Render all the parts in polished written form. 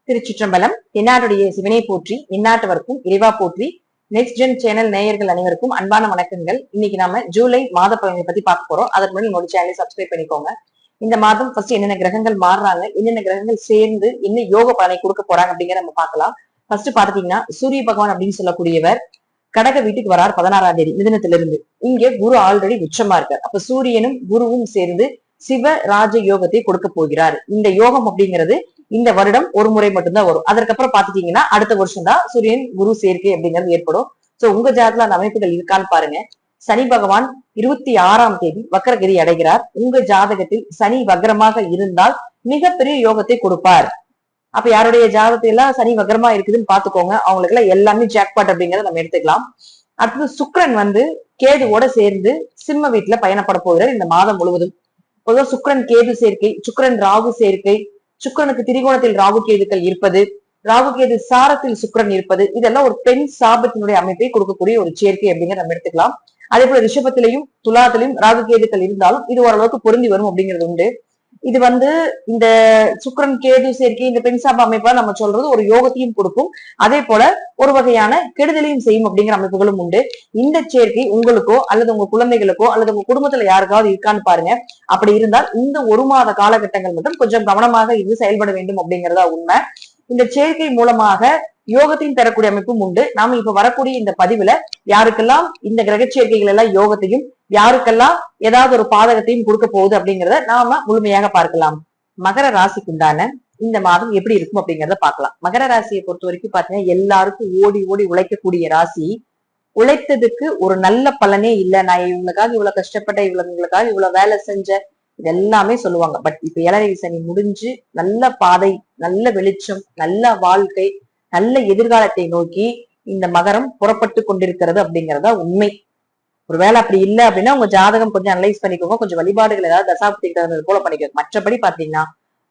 திருச்சிற்றம்பலம். எந்நாட்டுடைய சிவனை போற்றி, எந்நாட்டவருக்கும் இறைவா போற்றி. நெக்ஸ்ட் ஜென் சேனல் நேயர்கள் அனைவருக்கும் அன்பான வணக்கங்கள். இன்னைக்கு நாம ஜூலை மாத பலனை பத்தி பார்க்க போறோம். அதற்கு முன்னாடி நம்மளோட சேனலை சப்ஸ்கிரைப் பண்ணிக்கோங்க. இந்த மாதம் ஃபர்ஸ்ட் என்னென்ன கிரகங்கள் மாறுறாங்க, என்னென்ன கிரகங்கள் சேர்ந்து என்ன யோக பலனை கொடுக்க போறாங்க அப்படிங்கிற நம்ம பார்க்கலாம். ஃபர்ஸ்ட் பாத்தீங்கன்னா சூரிய பகவான் அப்படின்னு சொல்லக்கூடியவர் கடக வீட்டுக்கு வரார் 16ஆம் தேதி மிதுனத்திலிருந்து. இங்க குரு ஆல்ரெடி உச்சமா இருக்கார். அப்ப சூரியனும் குருவும் சேர்ந்து சிவ ராஜ யோகத்தை கொடுக்க போகிறார். இந்த யோகம் அப்படிங்கிறது இந்த வருடம் ஒரு முறை மட்டும்தான் வரும். அதற்கப்புறம் பாத்துட்டீங்கன்னா அடுத்த வருஷம் தான் சூரியன் குரு சேர்க்கை அப்படிங்கிறது ஏற்படும். சோ உங்க ஜாதகத்துல அந்த அமைப்புகள் இருக்கான்னு பாருங்க. சனி பகவான் 26ஆம் தேதி வக்ரகிரி அடைகிறார். உங்க ஜாதகத்தில் சனி வக்ரமாக இருந்தால் மிகப்பெரிய யோகத்தை கொடுப்பார். அப்ப யாருடைய ஜாதகத்தை எல்லாம் சனி வக்ரமா இருக்குதுன்னு பாத்துக்கோங்க. அவங்களுக்கு எல்லாம் எல்லாமே ஜாக்பாட் அப்படிங்கறத நம்ம எடுத்துக்கலாம். அடுத்தது சுக்கிரன் கேதுவோட சேர்ந்து சிம்ம வீட்டுல பயணப்பட போகிறார் இந்த மாதம் முழுவதும். பொதுவாக சுக்கிரன் கேது சேர்க்கை, சுக்கிரன் ராகு சேர்க்கை, சுக்கிரனுக்கு திரிகோணத்தில் ராகு கேதுக்கள் இருப்பது, ராகு கேது சாரத்தில் சுக்கிரன் இருப்பது, இதெல்லாம் ஒரு பெண் சாபத்தினுடைய அமைப்பை கொடுக்கக்கூடிய ஒரு சேர்க்கை அப்படிங்கிற நம்ம எடுத்துக்கலாம். அதே போல ரிஷபத்திலையும் துலாத்திலையும் ராகு கேதுக்கள் இருந்தாலும் இது ஓரளவுக்கு பொருந்தி வரும் அப்படிங்கிறது உண்டு. இது இந்த சுக்கிரன் கேது சேர்க்கை, இந்த பெண் சாப அமைப்பா நம்ம சொல்றது ஒரு யோகத்தையும் கொடுக்கும், அதே போல ஒரு வகையான கெடுதலையும் செய்யும் அப்படிங்கிற அமைப்புகளும் உண்டு. இந்த சேர்க்கை உங்களுக்கோ அல்லது உங்க குழந்தைகளுக்கோ அல்லது உங்க குடும்பத்துல யாருக்காவது இருக்கான்னு பாருங்க. அப்படி இருந்தால் இந்த ஒரு மாத காலகட்டங்கள் மட்டும் கொஞ்சம் கவனமாக இது செயல்பட வேண்டும் அப்படிங்கிறதா உண்மை. இந்த சேர்க்கை மூலமாக யோகத்தையும் தரக்கூடிய அமைப்பும் உண்டு. நாம இப்ப வரக்கூடிய இந்த பதிவுல யாருக்கெல்லாம் இந்த கிரக சேர்க்கைகள் எல்லாம் யோகத்தையும், யாருக்கெல்லாம் ஏதாவது ஒரு பாதகத்தையும் கொடுக்க போகுது அப்படிங்கிறத நாம முழுமையாக பார்க்கலாம். மகர ராசிக்குண்டான இந்த மாதம் எப்படி இருக்கும் அப்படிங்கிறத பார்க்கலாம். மகர ராசியை பொறுத்த வரைக்கும் பாத்தீங்கன்னா எல்லாருக்கும் ஓடி ஓடி உழைக்கக்கூடிய ராசி. உழைத்ததுக்கு ஒரு நல்ல பலனே இல்லை. நான் இவங்களுக்காக இவ்வளவு கஷ்டப்பட்டேன், இவங்களுக்காக இவ்வளவு வேலை செஞ்சேன், இது எல்லாமே சொல்லுவாங்க. பட் இப்ப ஏழரை சனி முடிஞ்சு நல்ல பாதை, நல்ல வெளிச்சம், நல்ல வாழ்க்கை, நல்ல எதிர்காலத்தை நோக்கி இந்த மகரம் புறப்பட்டு கொண்டிருக்கிறது அப்படிங்கிறதா உண்மை. ஒருவேளை அப்படி இல்லை அப்படின்னா உங்க ஜாதகம் கொஞ்சம் அனலைஸ் பண்ணிக்கோங்க, கொஞ்சம் வழிபாடுகள் ஏதாவது தசாப்தி போல பண்ணிக்கோங்க. மற்றபடி பாத்தீங்கன்னா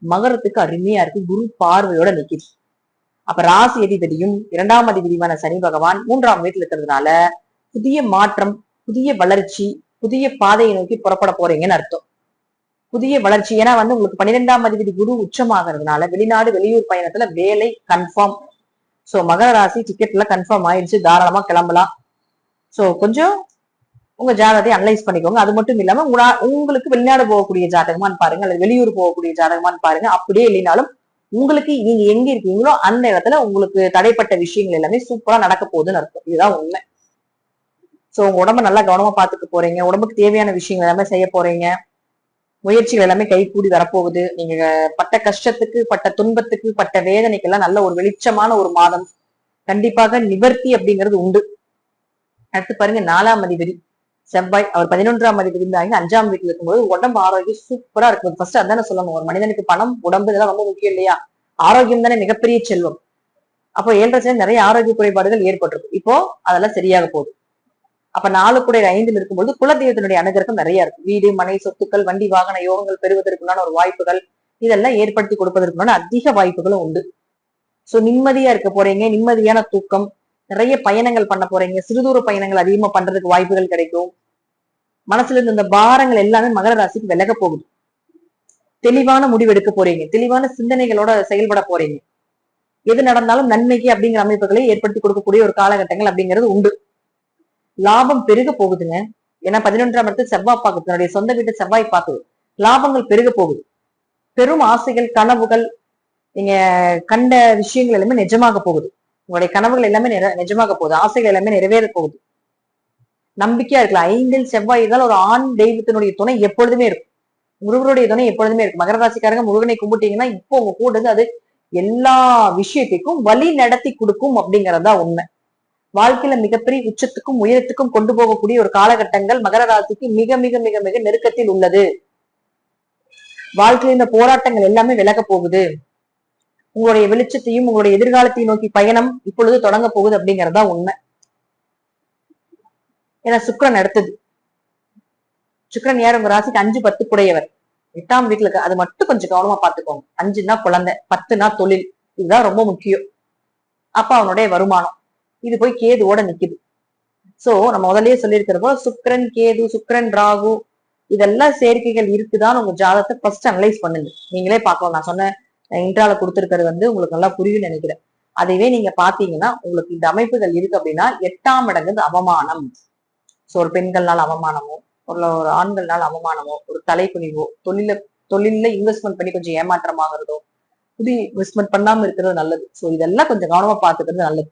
மகரத்துக்கு அருமையா இருக்கு, குரு பார்வையோட நிக்குது. அப்ப ராசி அதிபதியும் 2ஆம் அதிபதியான சனி பகவான் 3ஆம் வீட்டுல இருக்கிறதுனால புதிய மாற்றம், புதிய வளர்ச்சி, புதிய பாதையை நோக்கி புறப்பட போறீங்கன்னு அர்த்தம். புதிய வளர்ச்சி. ஏன்னா உங்களுக்கு 12ஆம் அதிபதி குரு உச்சமாகிறதுனால வெளிநாடு வெளியூர் பயணத்துல வேலை கன்ஃபார்ம். சோ மகர ராசி டிக்கெட்ல கன்ஃபார்ம் ஆயிடுச்சு, தாராளமா கிளம்பலாம். சோ கொஞ்சம் உங்க ஜாதகத்தை அனலைஸ் பண்ணிக்கோங்க. அது மட்டும் இல்லாம உங்களுக்கு வெளிநாடு போகக்கூடிய ஜாதகமான்னு பாருங்க, அல்லது வெளியூர் போகக்கூடிய ஜாதகமான்னு பாருங்க. அப்படியே இல்லைனாலும் உங்களுக்கு நீங்க எங்க இருக்கீங்களோ அந்த இடத்துல உங்களுக்கு தடைப்பட்ட விஷயங்கள் எல்லாமே சூப்பரா நடக்க போகுதுன்னு அர்த்தம். இதுதான் உண்மை. சோ உங்க உடம்ப நல்லா கவனமா பாத்துக்க போறீங்க. உடம்புக்கு தேவையான விஷயங்கள் எல்லாமே செய்ய போறீங்க. முயற்சிகள் எல்லாமே கை கூடி வரப்போகுது. நீங்க பட்ட கஷ்டத்துக்கு, பட்ட துன்பத்துக்கு, பட்ட வேதனைக்கெல்லாம் நல்ல ஒரு வெளிச்சமான ஒரு மாதம். கண்டிப்பாக நிவர்த்தி அப்படிங்கிறது உண்டு. அடுத்து பாருங்க 4ஆம் அதிபதி செவ்வாய், அவர் 11ஆம் அதிபதி 5ஆம் வீட்டுல இருக்கும்போது உடம்பு ஆரோக்கியம் சூப்பரா இருக்கும். ஃபர்ஸ்ட் அதானே சொல்லணும். ஒரு மனிதனுக்கு பணம், உடம்பு இதெல்லாம் ரொம்ப முக்கியம் இல்லையா? ஆரோக்கியம் தானே மிகப்பெரிய செல்வம். அப்போ 7 நிறைய ஆரோக்கிய குறைபாடுகள் ஏற்பட்டிருக்கும். இப்போ அதெல்லாம் சரியாக போகுது. அப்ப 4 கூட 5 இருக்கும்போது குலதெய்வத்தினுடைய அனுகிரகம் நிறைய இருக்கும். வீடு, மனை, சொத்துக்கள், வண்டி, வாகன யோகங்கள் பெறுவதற்குண்டான ஒரு வாய்ப்புகள், இதெல்லாம் ஏற்படுத்தி கொடுப்பதற்குண்டான அதிக வாய்ப்புகளும் உண்டு. சோ நிம்மதியா இருக்க போறீங்க, நிம்மதியான தூக்கம், நிறைய பயணங்கள் பண்ண போறீங்க, சிறுதூர பயணங்கள் அதிகமா பண்றதுக்கு வாய்ப்புகள் கிடைக்கும். மனசுல இருந்து இந்த பாரங்கள் எல்லாமே மகர ராசிக்கு விலக போகுது. தெளிவான முடிவு எடுக்க போறீங்க, தெளிவான சிந்தனைகளோட செயல்பட போறீங்க. எது நடந்தாலும் நன்மைக்கு அப்படிங்கிற அமைப்புகளை ஏற்படுத்தி கொடுக்கக்கூடிய ஒரு காலகட்டங்கள் அப்படிங்கிறது உண்டு. லாபம் பெருக போகுதுங்க. ஏன்னா 11ஆம் இடத்துல செவ்வாய் பார்க்குது, தன்னுடைய சொந்த வீட்டை செவ்வாய் பார்க்குது. லாபங்கள் பெருக போகுது. பெரும் ஆசைகள், கனவுகள், நீங்க கண்ட விஷயங்கள் எல்லாமே நிஜமாக போகுது. உங்களுடைய கனவுகள் எல்லாமே நிஜமாக போகுது. ஆசைகள் எல்லாமே நிறைவேற போகுது. நம்பிக்கையா இருக்கலாம். 5 செவ்வாய் இருந்தால் ஒரு ஆண் தெய்வத்தினுடைய துணை எப்பொழுதுமே இருக்கும். முருகனுடைய துணை எப்பொழுதுமே இருக்கும். மகர ராசிக்காரங்க முருகனை கும்பிட்டீங்கன்னா இப்போ உங்க கூட அது எல்லா விஷயத்துக்கும் வழி நடத்தி கொடுக்கும் அப்படிங்கறதா உண்மை. வாழ்க்கையில மிகப்பெரிய உச்சத்துக்கும் உயரத்துக்கும் கொண்டு போகக்கூடிய ஒரு காலகட்டங்கள் மகர ராசிக்கு மிக மிக மிக மிக நெருக்கத்தில் உள்ளது. வாழ்க்கையில இந்த போராட்டங்கள் எல்லாமே விலக போகுது. உங்களுடைய வெளிச்சத்தையும் உங்களுடைய எதிர்காலத்தையும் நோக்கி பயணம் இப்பொழுது தொடங்க போகுது அப்படிங்கறதா உண்மை. ஏன்னா சுக்கிரன் அடுத்தது. சுக்கிரன் யார்? உங்க ராசிக்கு 5, 10 குடையவர். 8ஆம் வீட்டுல இருக்கு. அது மட்டும் கொஞ்சம் கவனமா பாத்துக்கோங்க. 5னா குழந்தை, 10னா தொழில், இதுதான் ரொம்ப முக்கியம். அப்ப அவனுடைய வருமானம் இது போய் கேதுவோட நிக்குது. சோ நம்ம முதல்லயே சொல்லியிருக்கிறப்போ சுக்கிரன் கேது, சுக்கிரன் ராகு, இதெல்லாம் சேர்க்கைகள் இருக்குதான்னு உங்க ஜாதகத்தை ஃபர்ஸ்ட் அனலைஸ் பண்ணுங்க. நீங்களே பார்க்கலாம். நான் சொன்ன இன்ட்ரால கொடுத்திருக்கிறது வந்து உங்களுக்கு நல்லா புரியும்னு நினைக்கிறேன். அதைவே நீங்க பாத்தீங்கன்னா உங்களுக்கு இந்த அமைப்புகள் இருக்கு அப்படின்னா 8ஆம் இடங்கு அவமானம். சோ ஒரு பெண்கள்னால அவமானமோ, ஒரு ஆண்கள்னால அவமானமோ, ஒரு தலைக்குனிவோ, தொழில்ல இன்வெஸ்ட்மெண்ட் பண்ணி கொஞ்சம் ஏமாற்றமாகறதோ, புதிய இன்வெஸ்ட்மெண்ட் பண்ணாம இருக்கிறது நல்லது. சோ இதெல்லாம் கொஞ்சம் கவனமா பாத்துக்கிறது நல்லது.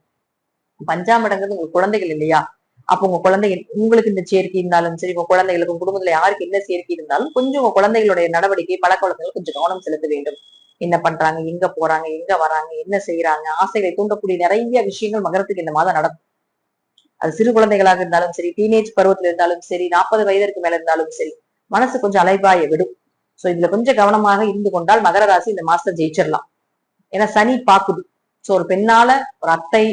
5ஆம் இடங்கிறது உங்க குழந்தைகள் இல்லையா? அப்ப உங்க குழந்தைகள் உங்களுக்கு இந்த சேர்க்கை இருந்தாலும் சரி, உங்க குழந்தைகளுக்கும் குடும்பத்துல யாருக்கு என்ன சேர்க்கை இருந்தாலும் கொஞ்சம் உங்க குழந்தைகளுடைய நடவடிக்கை பழக்க வழக்கங்கள் கொஞ்சம் கவனம் செலுத்த வேண்டும். என்ன பண்றாங்க, எங்க போறாங்க, எங்க வராங்க, என்ன செய்யறாங்க, ஆசைகளை தூண்டக்கூடிய நிறைய விஷயங்கள் மகரத்துக்கு இந்த மாதம் நடக்கும். அது சிறு குழந்தைகளாக இருந்தாலும் சரி, டீனேஜ் பருவத்துல இருந்தாலும் சரி, 40 வயதிற்கு மேல இருந்தாலும் சரி, மனசு கொஞ்சம் அலைபாய விடும். சோ இதுல கொஞ்சம் கவனமாக இருந்து கொண்டால் மகர ராசி இந்த மாசத்தை ஜெயிச்சிடலாம். ஏன்னா சனி பாக்குது. சோ ஒரு பெண்ணால ஒரு அத்தை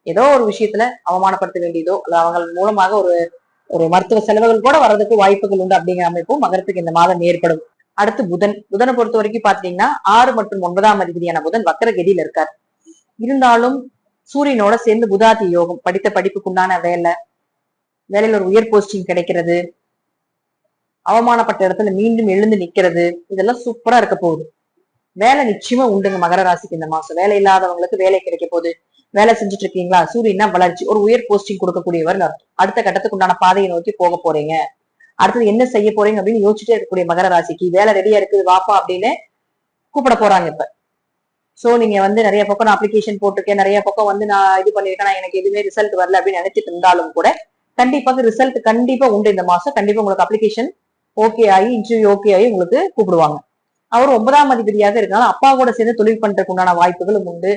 ஏதோ ஒரு விஷயத்துல அவமானப்படுத்த வேண்டியதோ அல்ல அவங்க மூலமாக ஒரு ஒரு மருத்துவ செலவுகள் கூட வர்றதுக்கு வாய்ப்புகள் உண்டு அப்படிங்கிற அமைப்பும் மகரத்துக்கு இந்த மாதம் ஏற்படும். அடுத்து புதனை பொறுத்த வரைக்கும் பாத்தீங்கன்னா 6 மற்றும் 9ஆம் அதிபதியான புதன் வக்கரகதியில இருக்கார். இருந்தாலும் சூரியனோட சேர்ந்து புதாதி யோகம், படித்த படிப்புக்குண்டான வேலையில ஒரு உயர் போஸ்டிங் கிடைக்கிறது, அவமானப்பட்ட இடத்துல மீண்டும் எழுந்து நிக்கிறது, இதெல்லாம் சூப்பரா இருக்க போகுது. வேலை நிச்சயமா உண்டுங்க மகர ராசிக்கு இந்த மாசம். வேலை இல்லாதவங்களுக்கு வேலை கிடைக்க போகுது. வேலை செஞ்சுட்டு இருக்கீங்களா, சூரியனா வளர்ச்சி, ஒரு உயர் போஸ்டிங் கொடுக்கக்கூடியவர் அடுத்த கட்டத்துக்கு உண்டான பாதையை நோக்கி போக போறீங்க. அடுத்தது என்ன செய்ய போறீங்க அப்படின்னு யோசிச்சுட்டே இருக்கக்கூடிய மகர ராசிக்கு வேலை ரெடியா இருக்குது வாப்பா அப்படின்னு கூப்பிட போறாங்க இப்ப. சோ நீங்க வந்து நிறைய பக்கம் நான் அப்ளிகேஷன் போட்டிருக்கேன், நிறைய பக்கம் வந்து நான் இது பண்ணிருக்கேன், நான் எனக்கு எதுவுமே ரிசல்ட் வரல அப்படின்னு நினைச்சிட்டு இருந்தாலும் கூட கண்டிப்பாக ரிசல்ட் கண்டிப்பா உண்டு இந்த மாசம். கண்டிப்பா உங்களுக்கு அப்ளிகேஷன் ஓகே ஆகி, இன்டர்வியூ ஓகே ஆகி உங்களுக்கு கூப்பிடுவாங்க. அவர் 9ஆம் அதிபதியாக இருக்காங்க. அப்பா கூட சேர்ந்து தொழில் பண்றதுக்கு உண்டான வாய்ப்புகளும் உண்டு.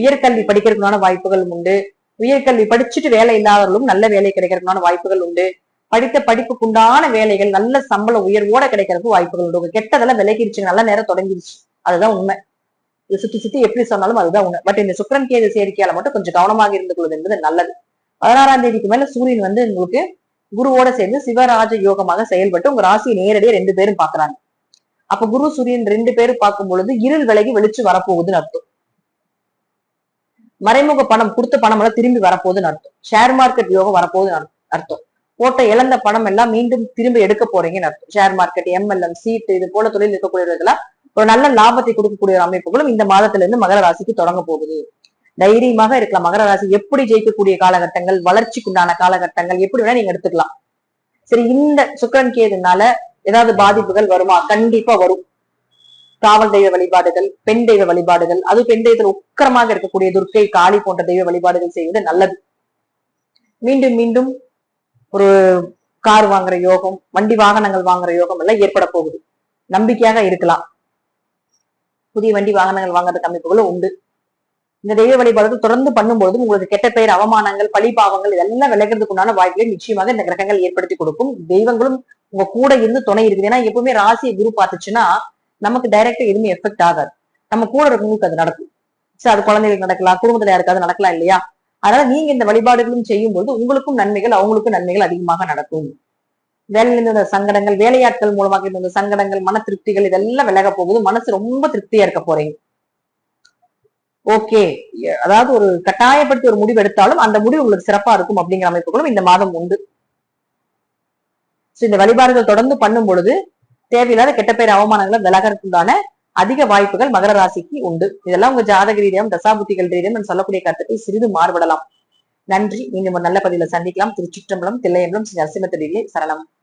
உயர்கல்வி படிக்கிறதுக்கான வாய்ப்புகளும் உண்டு. உயர்கல்வி படிச்சுட்டு வேலை இல்லாதவர்களும் நல்ல வேலை கிடைக்கிறதுக்கான வாய்ப்புகள் உண்டு. படித்த படிப்புக்குண்டான வேலைகள் நல்ல சம்பள உயர்வோட கிடைக்கிறதுக்கு வாய்ப்புகள் உண்டு. உங்க கெட்டதெல்லாம் விலகிடுச்சு, நல்ல நேரம் தொடங்கிடுச்சு. அதுதான் உண்மை. இது சுத்தி சுத்தி எப்படி சொன்னாலும் அதுதான் உண்மை. பட் இந்த சுக்கிரன் கேது சேர்க்கையால மட்டும் கொஞ்சம் கவனமாக இருந்து கொள்வது என்பது நல்லது. 16ஆம் தேதிக்கு மேல சூரியன் வந்து உங்களுக்கு குருவோட சேர்ந்து சிவராஜ யோகமாக செயல்பட்டு உங்க ராசியை நேரடியாக 2 பேரும் பாக்குறாங்க. அப்ப குரு சூரியன் 2 பேரும் பார்க்கும் பொழுது இருள் விலகி வெளிச்சு வரப்போகுதுன்னு அர்த்தம். மறைமுக பணம் கொடுத்த பணம் எல்லாம் திரும்பி வரப்போகுதுன்னு அர்த்தம். ஷேர் மார்க்கெட் யோகம் வரப்போகுதுன்னு அர்த்தம். போட்ட இழந்த பணம் எல்லாம் மீண்டும் திரும்பி எடுக்க போறீங்கன்னு அர்த்தம். ஷேர் மார்க்கெட், MLM, சீட்டு இது போல தொழில் இருக்கக்கூடியவர்களெல்லாம் ஒரு நல்ல லாபத்தை கொடுக்கக்கூடிய அமைப்புகளும் இந்த மாதத்துல இருந்து மகர ராசிக்கு தொடங்க போகுது. தைரியமாக இருக்கலாம். மகர ராசி எப்படி ஜெயிக்கக்கூடிய காலகட்டங்கள், வளர்ச்சிக்குண்டான காலகட்டங்கள் எப்படி வேணா நீங்க எடுத்துக்கலாம். சரி, இந்த சுக்கிரன் கேதுனால ஏதாவது பாதிப்புகள் வருமா? கண்டிப்பா வரும். காவல் தெய்வ வழிபாடுகள், பெண் தெய்வ வழிபாடுகள், அது பெண் தெய்வத்தில் உக்கரமாக இருக்கக்கூடிய துர்க்கை, காளி போன்ற தெய்வ வழிபாடுகள் செய்வது நல்லது. மீண்டும் மீண்டும் ஒரு கார் வாங்குற யோகம், வண்டி வாகனங்கள் வாங்குற யோகம் எல்லாம் ஏற்பட போகுது. நம்பிக்கையாக இருக்கலாம். புதிய வண்டி வாகனங்கள் வாங்குறதுக்கு அமைப்புகளும் உண்டு. இந்த தெய்வ வழிபாடுகள் தொடர்ந்து பண்ணும்போது உங்களுக்கு கெட்ட பெயர், அவமானங்கள், பழி பாவங்கள் இதெல்லாம் விலகிறதுக்கு உண்டான வாய்ப்புகளை நிச்சயமாக இந்த கிரகங்கள் ஏற்படுத்தி கொடுக்கும். தெய்வங்களும் உங்க கூட இருந்து துணை இருக்குது. ஏன்னா எப்பவுமே ராசியை குரு பார்த்துச்சுன்னா நமக்கு டைரக்டா எதுவுமே எஃபெக்ட் ஆகாது. நம்ம கூட இருக்கவங்களுக்கு அது நடக்கும். சரி, அது குழந்தைகளுக்கு நடக்கலாம், குடும்பத்துல யாருக்காவது நடக்கலாம் இல்லையா? அதனால நீங்க இந்த வழிபாடுகளும் செய்யும் போது உங்களுக்கும் நன்மைகள், அவங்களுக்கும் நன்மைகள் அதிகமாக நடக்கும். வேலையில இருந்த சங்கடங்கள், வேலையாட்கள் மூலமாக இருந்த சங்கடங்கள், மன திருப்திகள் இதெல்லாம் விலக போகுது. மனசு ரொம்ப திருப்தியா இருக்க போறீங்க. ஓகே, அதாவது ஒரு கட்டாயப்படுத்தி ஒரு முடிவு எடுத்தாலும் அந்த முடிவு உங்களுக்கு சிறப்பா இருக்கும் அப்படிங்கிற அமைப்புகளும் இந்த மாதம் உண்டு. இந்த வழிபாடுகள் தொடர்ந்து பண்ணும் பொழுது தேவையில்லாத கெட்ட பேர், அவமானங்களை விலகிறதுக்குண்டான அதிக வாய்ப்புகள் மகர ராசிக்கு உண்டு. இதெல்லாம் உங்க ஜாதக ரீதியம், தசாபுத்திகள் ரீதியம் சொல்லக்கூடிய கருத்துக்கள் சிறிது மாறுபடலாம். நன்றி. மீண்டும் ஒரு நல்ல பதிவுல சந்திக்கலாம். திருச்சிற்றம்பலம், தில்லையம்பலம், ஸ்ரீ நரசிம்ம சரணம்.